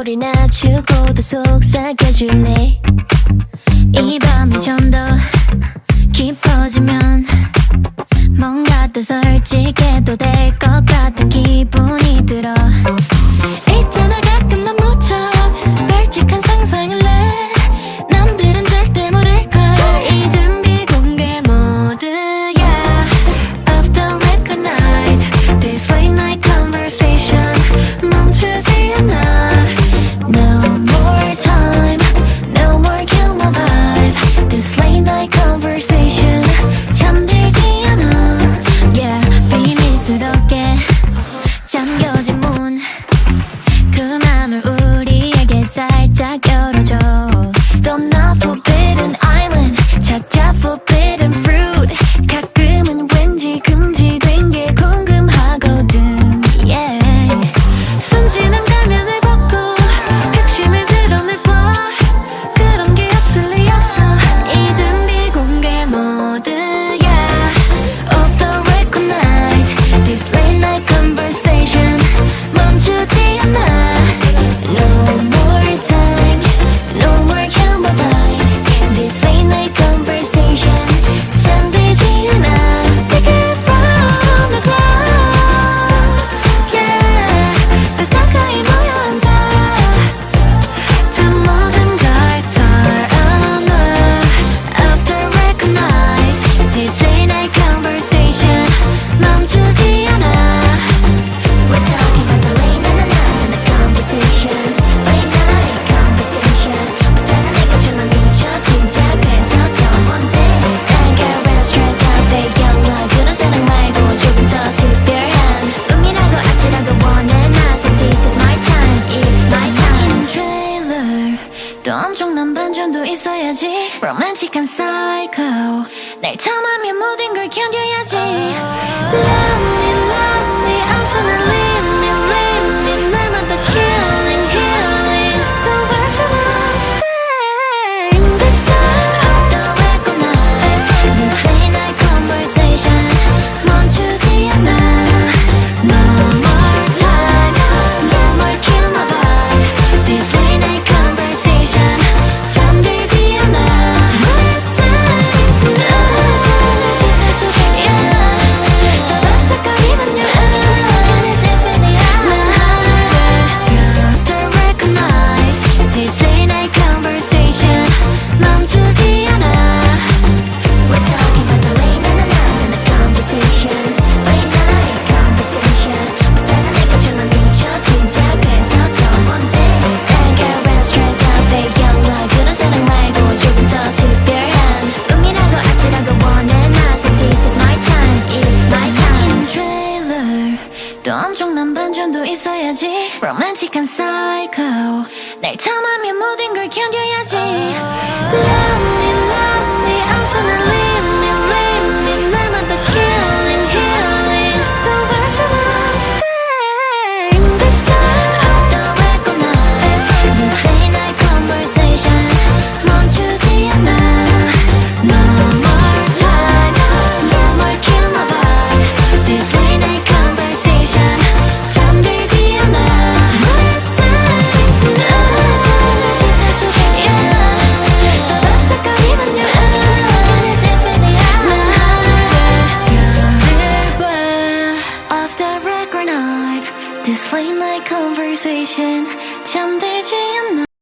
소리 낮추고 더 속삭여줄래. 이 밤이 좀 더 깊어지면 뭔가 더 솔직해도 될 것 같은 기분이 들어. 있잖아 가끔 난 무척 발칙한 상상을 해. 남들은 절대 모를걸. 이 준비 공개 모드야. Off the record night, this late night conversation 멈추지 않아. No more time, no more kill my vibe. This late night conversation 잠들지 않아. Yeah, 비밀스럽게 잠겨진 문, 그 맘을 우리에게 살짝 열어줘. Don't not forbidden island, 찾아 forbidden fruit. 가끔은 왠지 금지된 게 궁금하거든. Yeah. 순진한 가면을 벗고 핵심을 드러내봐. 그런 게 없을 리 없어. 이 준비 공개 모드야. Off the record night, this late night conversation 멈추지 않아. No more time, no more kill my vibe. This late night conversation 잠들지 않아. Pick it from the ground, yeah. 더 가까이 모여 앉아. 저 모든 걸 털어놔. Off the record night, this late night conversation 멈추지 않아. We're talking about the late night conversation, late night conversation. 무사한 것처럼 미쳐 진짜 그래서 더 먼저 I got rest straight out 배경화 그런 사랑 말고 조금 더 특별한 꿈이라고 아찔하고 원해 나서 this is my time, it's my time. trailer 또 엄청난 반전도 있어야지. 로맨틱한 psycho 날 탐하면 모든 걸 견뎌야지. Love me outside and leave me 날마다 killing healing 또 발전으로 stay in this time. Off the record night, this late night conversation 멈추지 않아. No more time, no more kill my vibe. This late night conversation 잠들지 않아. What a sign to know. 더 반짝거리는 your eyes. Off the record night, this late night conversation 멈추지 않아. We're talking about the late night conversation, late night conversation. 무사한 것처럼 미쳐 진짜 그래서 더 먼저 I got rest straight out 배경화 그런 사랑 말고 조금 더 특별한 꿈이라고 아찔하고 원해 나서 this is my time, it's my time. trailer 또 엄청난 반전도 있어야지. 로맨틱한 psycho 날 탐하면 모든 걸 견뎌야지. Love me outside and leave me 날마다 killing healing 또 발전으로 stay in this time. Off the record night, this late night conversation 멈추지 않아. No more time, no more kill my vibe. This late night conversation 잠들지 않아. What a sign to know. 더 반짝거리는 your eyes. Off the record night, this late night conversation 잠들지 않아.